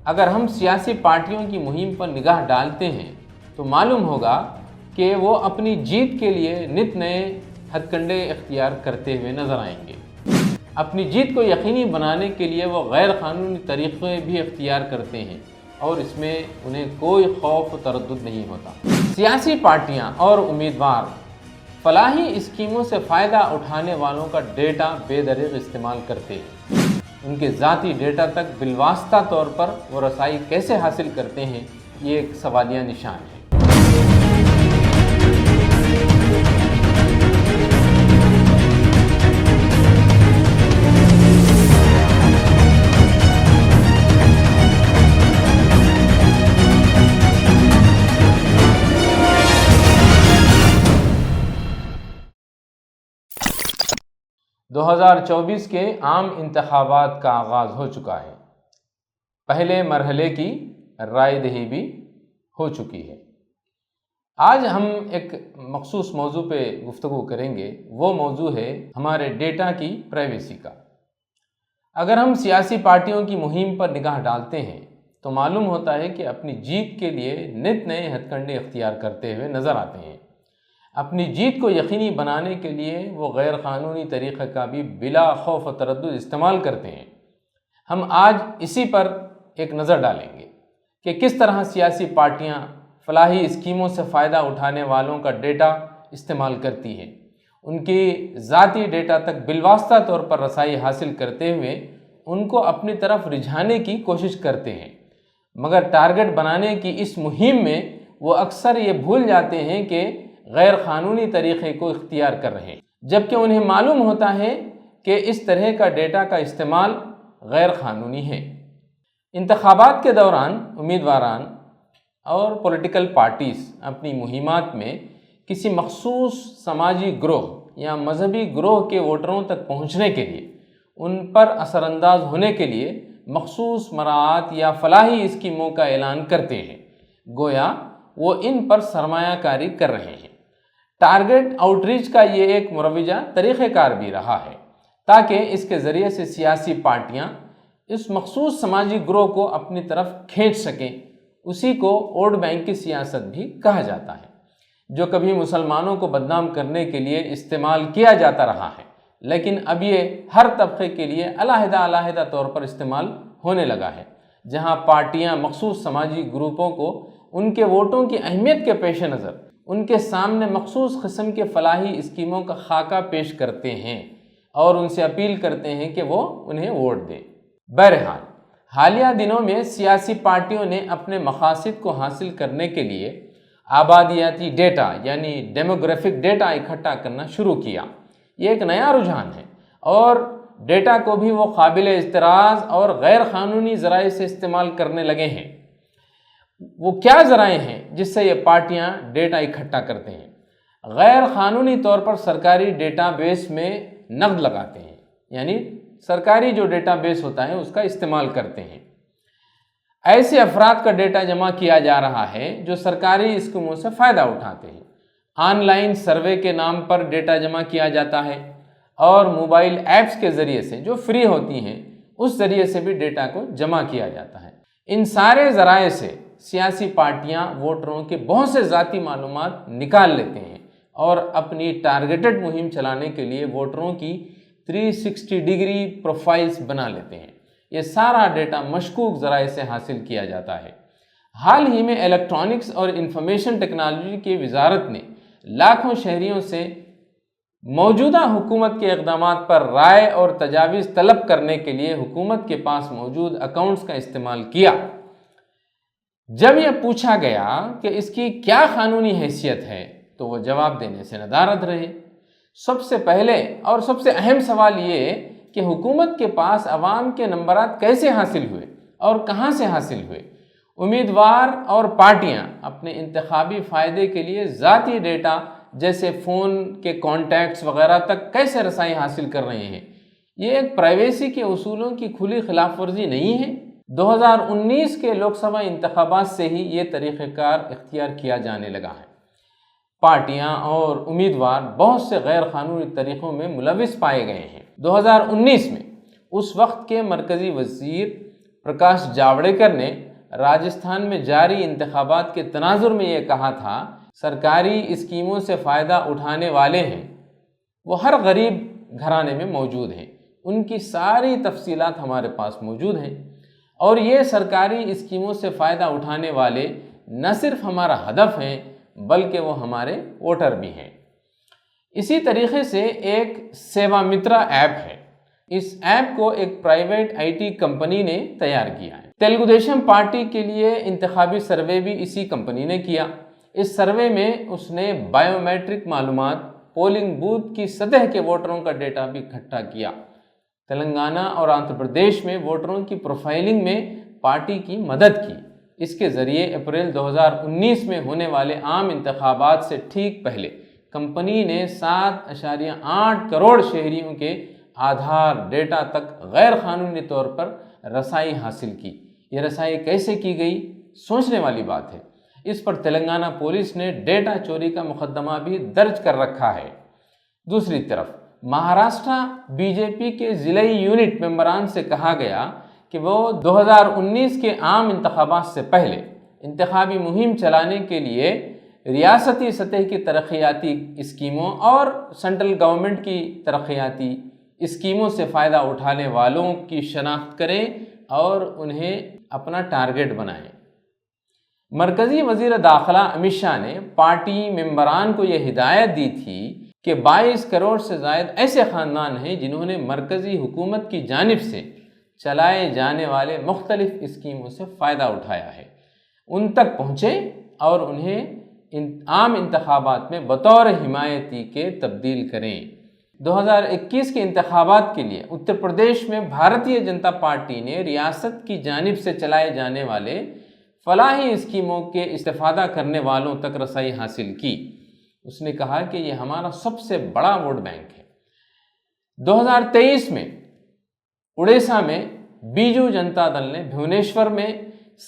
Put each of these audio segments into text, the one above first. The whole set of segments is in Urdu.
اگر ہم سیاسی پارٹیوں کی مہم پر نگاہ ڈالتے ہیں تو معلوم ہوگا کہ وہ اپنی جیت کے لیے نت نئے ہتھ کنڈے اختیار کرتے ہوئے نظر آئیں گے۔ اپنی جیت کو یقینی بنانے کے لیے وہ غیر قانونی طریقے بھی اختیار کرتے ہیں اور اس میں انہیں کوئی خوف و تردد نہیں ہوتا۔ سیاسی پارٹیاں اور امیدوار فلاحی اسکیموں سے فائدہ اٹھانے والوں کا ڈیٹا بے دریغ استعمال کرتے ہیں۔ ان کے ذاتی ڈیٹا تک بالواسطہ طور پر وہ رسائی کیسے حاصل کرتے ہیں، یہ ایک سوالیہ نشان ہے۔ 2024 کے عام انتخابات کا آغاز ہو چکا ہے۔ پہلے مرحلے کی رائے دہی بھی ہو چکی ہے۔ آج ہم ایک مخصوص موضوع پہ گفتگو کریں گے۔ وہ موضوع ہے ہمارے ڈیٹا کی پرائیویسی کا۔ اگر ہم سیاسی پارٹیوں کی مہم پر نگاہ ڈالتے ہیں تو معلوم ہوتا ہے کہ اپنی جیت کے لیے نت نئے ہتھ کنڈے اختیار کرتے ہوئے نظر آتے ہیں۔ اپنی جیت کو یقینی بنانے کے لیے وہ غیر قانونی طریقہ کا بھی بلا خوف و تردد استعمال کرتے ہیں۔ ہم آج اسی پر ایک نظر ڈالیں گے کہ کس طرح سیاسی پارٹیاں فلاحی اسکیموں سے فائدہ اٹھانے والوں کا ڈیٹا استعمال کرتی ہیں، ان کی ذاتی ڈیٹا تک بالواسطہ طور پر رسائی حاصل کرتے ہوئے ان کو اپنی طرف رجھانے کی کوشش کرتے ہیں، مگر ٹارگٹ بنانے کی اس مہم میں وہ اکثر یہ بھول جاتے ہیں کہ غیر قانونی طریقے کو اختیار کر رہے ہیں، جبکہ انہیں معلوم ہوتا ہے کہ اس طرح کا ڈیٹا کا استعمال غیر قانونی ہے۔ انتخابات کے دوران امیدواران اور پولیٹیکل پارٹیز اپنی مہمات میں کسی مخصوص سماجی گروہ یا مذہبی گروہ کے ووٹروں تک پہنچنے کے لیے ان پر اثر انداز ہونے کے لیے مخصوص مراعات یا فلاحی اسکیموں کا اعلان کرتے ہیں، گویا وہ ان پر سرمایہ کاری کر رہے ہیں۔ ٹارگٹ آؤٹ ریچ کا یہ ایک مروجہ طریقہ کار بھی رہا ہے تاکہ اس کے ذریعے سے سیاسی پارٹیاں اس مخصوص سماجی گروہ کو اپنی طرف کھینچ سکیں۔ اسی کو ووٹ بینک کی سیاست بھی کہا جاتا ہے، جو کبھی مسلمانوں کو بدنام کرنے کے لیے استعمال کیا جاتا رہا ہے، لیکن اب یہ ہر طبقے کے لیے علیحدہ طور پر استعمال ہونے لگا ہے، جہاں پارٹیاں مخصوص سماجی گروپوں کو ان کے ووٹوں کی اہمیت کے پیش نظر ان کے سامنے مخصوص قسم کے فلاحی اسکیموں کا خاکہ پیش کرتے ہیں اور ان سے اپیل کرتے ہیں کہ وہ انہیں ووٹ دیں۔ بہرحال حالیہ دنوں میں سیاسی پارٹیوں نے اپنے مقاصد کو حاصل کرنے کے لیے آبادیاتی ڈیٹا یعنی ڈیموگرافک ڈیٹا اکٹھا کرنا شروع کیا۔ یہ ایک نیا رجحان ہے اور ڈیٹا کو بھی وہ قابل اعتراض اور غیر قانونی ذرائع سے استعمال کرنے لگے ہیں۔ وہ کیا ذرائع ہیں جس سے یہ پارٹیاں ڈیٹا اکٹھا کرتے ہیں؟ غیر قانونی طور پر سرکاری ڈیٹا بیس میں نقد لگاتے ہیں، یعنی سرکاری جو ڈیٹا بیس ہوتا ہے اس کا استعمال کرتے ہیں۔ ایسے افراد کا ڈیٹا جمع کیا جا رہا ہے جو سرکاری اسکیموں سے فائدہ اٹھاتے ہیں۔ آن لائن سروے کے نام پر ڈیٹا جمع کیا جاتا ہے اور موبائل ایپس کے ذریعے سے جو فری ہوتی ہیں اس ذریعے سے بھی ڈیٹا کو جمع کیا جاتا ہے۔ ان سارے ذرائع سے سیاسی پارٹیاں ووٹروں کے بہت سے ذاتی معلومات نکال لیتے ہیں اور اپنی ٹارگیٹڈ مہم چلانے کے لیے ووٹروں کی 360 ڈگری پروفائلز بنا لیتے ہیں۔ یہ سارا ڈیٹا مشکوک ذرائع سے حاصل کیا جاتا ہے۔ حال ہی میں الیکٹرانکس اور انفارمیشن ٹیکنالوجی کی وزارت نے لاکھوں شہریوں سے موجودہ حکومت کے اقدامات پر رائے اور تجاویز طلب کرنے کے لیے حکومت کے پاس موجود اکاؤنٹس کا استعمال کیا۔ جب یہ پوچھا گیا کہ اس کی کیا قانونی حیثیت ہے تو وہ جواب دینے سے ندارت رہے۔ سب سے پہلے اور سب سے اہم سوال یہ کہ حکومت کے پاس عوام کے نمبرات کیسے حاصل ہوئے اور کہاں سے حاصل ہوئے؟ امیدوار اور پارٹیاں اپنے انتخابی فائدے کے لیے ذاتی ڈیٹا جیسے فون کے کانٹیکٹس وغیرہ تک کیسے رسائی حاصل کر رہے ہیں؟ یہ ایک پرائیویسی کے اصولوں کی کھلی خلاف ورزی نہیں ہے؟ 2019 کے لوک سبھا انتخابات سے ہی یہ طریقہ کار اختیار کیا جانے لگا ہے۔ پارٹیاں اور امیدوار بہت سے غیر قانونی طریقوں میں ملوث پائے گئے ہیں۔ 2019 میں اس وقت کے مرکزی وزیر پرکاش جاوڑیکر نے راجستھان میں جاری انتخابات کے تناظر میں یہ کہا تھا، سرکاری اسکیموں سے فائدہ اٹھانے والے ہیں وہ ہر غریب گھرانے میں موجود ہیں، ان کی ساری تفصیلات ہمارے پاس موجود ہیں، اور یہ سرکاری اسکیموں سے فائدہ اٹھانے والے نہ صرف ہمارا ہدف ہیں بلکہ وہ ہمارے ووٹر بھی ہیں۔ اسی طریقے سے ایک سیوا مترا ایپ ہے، اس ایپ کو ایک پرائیویٹ IT کمپنی نے تیار کیا ہے۔ تیلگو دیشم پارٹی کے لیے انتخابی سروے بھی اسی کمپنی نے کیا۔ اس سروے میں اس نے بائیو میٹرک معلومات، پولنگ بوتھ کی سطح کے ووٹروں کا ڈیٹا بھی اکٹھا کیا۔ تلنگانہ اور آندھرا پردیش میں ووٹروں کی پروفائلنگ میں پارٹی کی مدد کی۔ اس کے ذریعے اپریل 2019 میں ہونے والے عام انتخابات سے ٹھیک پہلے کمپنی نے 7.8 کروڑ شہریوں کے آدھار ڈیٹا تک غیر قانونی طور پر رسائی حاصل کی۔ یہ رسائی کیسے کی گئی؟ سوچنے والی بات ہے۔ اس پر تلنگانہ پولیس نے ڈیٹا چوری کا مقدمہ بھی درج کر رکھا ہے۔ دوسری طرف مہاراشٹرا BJP کے ضلعی یونٹ ممبران سے کہا گیا کہ وہ 2019 کے عام انتخابات سے پہلے انتخابی مہم چلانے کے لیے ریاستی سطح کی ترقیاتی اسکیموں اور سینٹرل گورنمنٹ کی ترقیاتی اسکیموں سے فائدہ اٹھانے والوں کی شناخت کریں اور انہیں اپنا ٹارگٹ بنائیں۔ مرکزی وزیر داخلہ امت شاہ نے پارٹی ممبران کو یہ ہدایت دی تھی کہ 22 کروڑ سے زائد ایسے خاندان ہیں جنہوں نے مرکزی حکومت کی جانب سے چلائے جانے والے مختلف اسکیموں سے فائدہ اٹھایا ہے، ان تک پہنچیں اور انہیں عام انتخابات میں بطور حمایتی کے تبدیل کریں۔ 2021 کے انتخابات کے لیے اتر پردیش میں بھارتیہ جنتا پارٹی نے ریاست کی جانب سے چلائے جانے والے فلاحی اسکیموں کے استفادہ کرنے والوں تک رسائی حاصل کی۔ اس نے کہا کہ یہ ہمارا سب سے بڑا ووٹ بینک ہے۔ 2023 میں اڑیسہ میں بیجو جنتا دل نے بھونیشور میں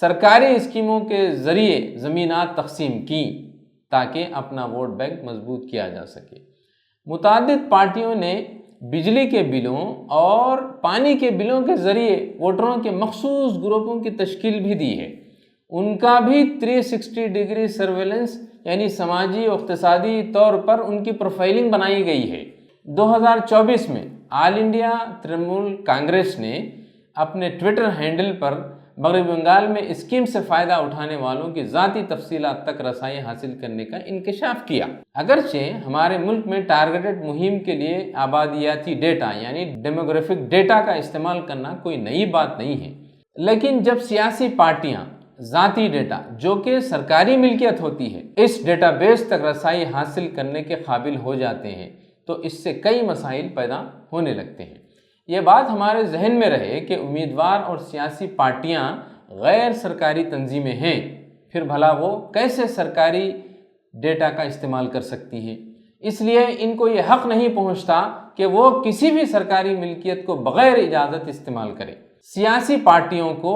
سرکاری اسکیموں کے ذریعے زمینات تقسیم کی تاکہ اپنا ووٹ بینک مضبوط کیا جا سکے۔ متعدد پارٹیوں نے بجلی کے بلوں اور پانی کے بلوں کے ذریعے ووٹروں کے مخصوص گروپوں کی تشکیل بھی دی ہے۔ ان کا بھی 360 ڈگری سرویلنس یعنی سماجی و اقتصادی طور پر ان کی پروفائلنگ بنائی گئی ہے۔ 2024 میں آل انڈیا ترنمول کانگریس نے اپنے ٹویٹر ہینڈل پر مغربی بنگال میں اسکیم سے فائدہ اٹھانے والوں کی ذاتی تفصیلات تک رسائی حاصل کرنے کا انکشاف کیا۔ اگرچہ ہمارے ملک میں ٹارگیٹڈ مہم کے لیے آبادیاتی ڈیٹا یعنی ڈیموگرافک ڈیٹا کا استعمال کرنا کوئی نئی بات نہیں ہے، لیکن جب سیاسی پارٹیاں ذاتی ڈیٹا جو کہ سرکاری ملکیت ہوتی ہے اس ڈیٹا بیس تک رسائی حاصل کرنے کے قابل ہو جاتے ہیں تو اس سے کئی مسائل پیدا ہونے لگتے ہیں۔ یہ بات ہمارے ذہن میں رہے کہ امیدوار اور سیاسی پارٹیاں غیر سرکاری تنظیمیں ہیں، پھر بھلا وہ کیسے سرکاری ڈیٹا کا استعمال کر سکتی ہیں؟ اس لیے ان کو یہ حق نہیں پہنچتا کہ وہ کسی بھی سرکاری ملکیت کو بغیر اجازت استعمال کریں۔ سیاسی پارٹیوں کو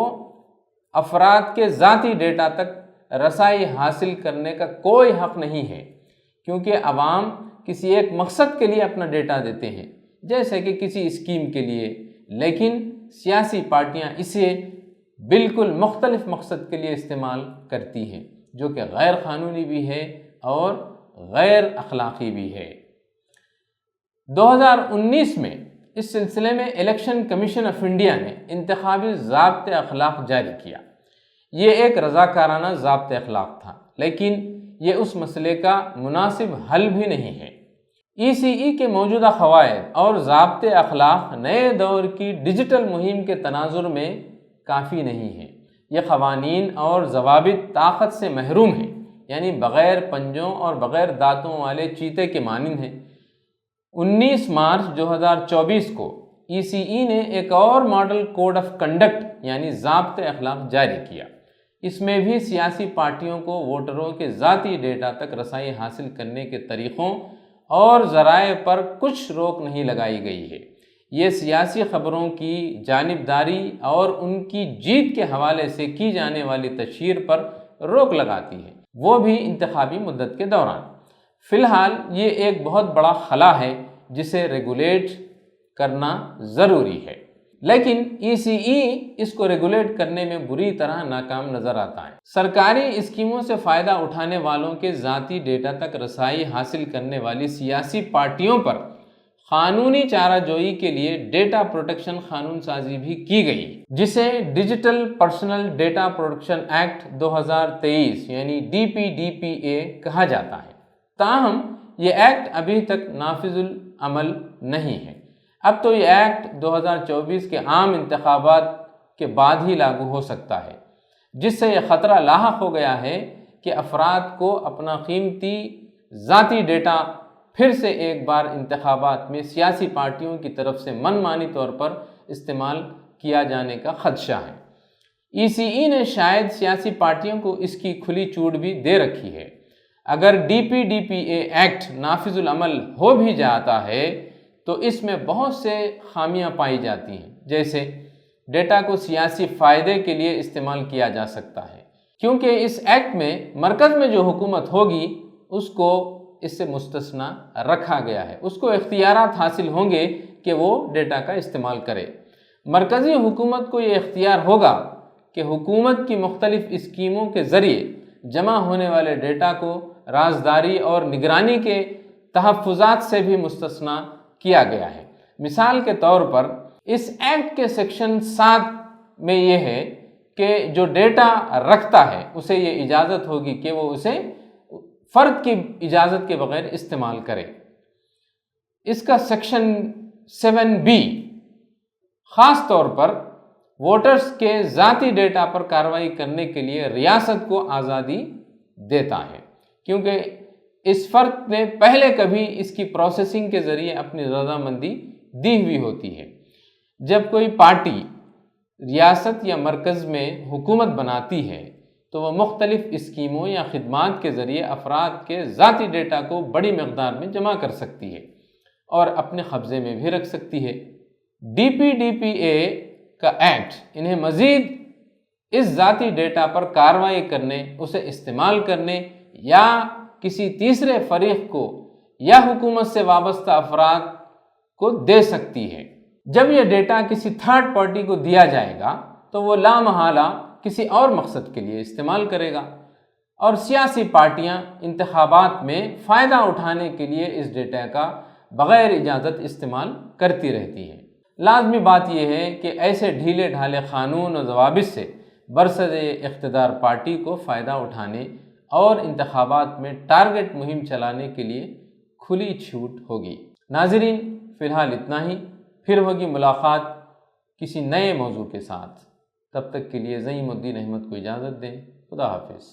افراد کے ذاتی ڈیٹا تک رسائی حاصل کرنے کا کوئی حق نہیں ہے، کیونکہ عوام کسی ایک مقصد کے لیے اپنا ڈیٹا دیتے ہیں جیسے کہ کسی اسکیم کے لیے، لیکن سیاسی پارٹیاں اسے بالکل مختلف مقصد کے لیے استعمال کرتی ہیں جو کہ غیر قانونی بھی ہے اور غیر اخلاقی بھی ہے۔ 2019 میں اس سلسلے میں الیکشن کمیشن آف انڈیا نے انتخابی ضابطۂ اخلاق جاری کیا۔ یہ ایک رضاکارانہ ضابطۂ اخلاق تھا، لیکن یہ اس مسئلے کا مناسب حل بھی نہیں ہے۔ ECE کے موجودہ قواعد اور ضابطۂ اخلاق نئے دور کی ڈیجیٹل مہم کے تناظر میں کافی نہیں ہیں۔ یہ قوانین اور ضوابط طاقت سے محروم ہیں، یعنی بغیر پنجوں اور بغیر دانتوں والے چیتے کے مانند ہیں۔ 19 مارچ 2024 کو ECE نے ایک اور ماڈل کوڈ آف کنڈکٹ یعنی ضابطۂ اخلاق جاری کیا۔ اس میں بھی سیاسی پارٹیوں کو ووٹروں کے ذاتی ڈیٹا تک رسائی حاصل کرنے کے طریقوں اور ذرائع پر کچھ روک نہیں لگائی گئی ہے۔ یہ سیاسی خبروں کی جانبداری اور ان کی جیت کے حوالے سے کی جانے والی تشہیر پر روک لگاتی ہے، وہ بھی انتخابی مدت کے دوران۔ فی الحال یہ ایک بہت بڑا خلا ہے جسے ریگولیٹ کرنا ضروری ہے، لیکن ECE اس کو ریگولیٹ کرنے میں بری طرح ناکام نظر آتا ہے۔ سرکاری اسکیموں سے فائدہ اٹھانے والوں کے ذاتی ڈیٹا تک رسائی حاصل کرنے والی سیاسی پارٹیوں پر قانونی چارہ جوئی کے لیے ڈیٹا پروٹیکشن قانون سازی بھی کی گئی، جسے digital personal data protection act 2023 یعنی DPDPA کہا جاتا ہے۔ تاہم یہ ایکٹ ابھی تک نافذ العمل نہیں ہے۔ اب تو یہ ایکٹ 2024 کے عام انتخابات کے بعد ہی لاگو ہو سکتا ہے، جس سے یہ خطرہ لاحق ہو گیا ہے کہ افراد کو اپنا قیمتی ذاتی ڈیٹا پھر سے ایک بار انتخابات میں سیاسی پارٹیوں کی طرف سے من مانی طور پر استعمال کیا جانے کا خدشہ ہے۔ ECE نے شاید سیاسی پارٹیوں کو اس کی کھلی چھوٹ بھی دے رکھی ہے۔ اگر DPDPA ایکٹ نافذ العمل ہو بھی جاتا ہے تو اس میں بہت سے خامیاں پائی جاتی ہیں، جیسے ڈیٹا کو سیاسی فائدے کے لیے استعمال کیا جا سکتا ہے، کیونکہ اس ایکٹ میں مرکز میں جو حکومت ہوگی اس کو اس سے مستثنی رکھا گیا ہے، اس کو اختیارات حاصل ہوں گے کہ وہ ڈیٹا کا استعمال کرے۔ مرکزی حکومت کو یہ اختیار ہوگا کہ حکومت کی مختلف اسکیموں کے ذریعے جمع ہونے والے ڈیٹا کو رازداری اور نگرانی کے تحفظات سے بھی مستثنی کیا گیا ہے۔ مثال کے طور پر اس ایکٹ کے سیکشن 7 میں یہ ہے کہ جو ڈیٹا رکھتا ہے اسے یہ اجازت ہوگی کہ وہ اسے فرد کی اجازت کے بغیر استعمال کرے۔ اس کا سیکشن 7B خاص طور پر ووٹرز کے ذاتی ڈیٹا پر کارروائی کرنے کے لیے ریاست کو آزادی دیتا ہے، کیونکہ اس فرد نے پہلے کبھی اس کی پروسیسنگ کے ذریعے اپنی رضامندی دی ہوئی ہوتی ہے۔ جب کوئی پارٹی ریاست یا مرکز میں حکومت بناتی ہے تو وہ مختلف اسکیموں یا خدمات کے ذریعے افراد کے ذاتی ڈیٹا کو بڑی مقدار میں جمع کر سکتی ہے اور اپنے قبضے میں بھی رکھ سکتی ہے۔ DPDPA کا ایکٹ انہیں مزید اس ذاتی ڈیٹا پر کارروائی کرنے، اسے استعمال کرنے یا کسی تیسرے فریق کو یا حکومت سے وابستہ افراد کو دے سکتی ہے۔ جب یہ ڈیٹا کسی تھرڈ پارٹی کو دیا جائے گا تو وہ لامحالہ کسی اور مقصد کے لیے استعمال کرے گا، اور سیاسی پارٹیاں انتخابات میں فائدہ اٹھانے کے لیے اس ڈیٹا کا بغیر اجازت استعمال کرتی رہتی ہیں۔ لازمی بات یہ ہے کہ ایسے ڈھیلے ڈھالے قانون و ضوابط سے برصد اقتدار پارٹی کو فائدہ اٹھانے اور انتخابات میں ٹارگٹ مہم چلانے کے لیے کھلی چھوٹ ہوگی۔ ناظرین، فی الحال اتنا ہی، پھر ہوگی ملاقات کسی نئے موضوع کے ساتھ۔ تب تک کے لیے زعیم الدین احمد کو اجازت دیں۔ خدا حافظ۔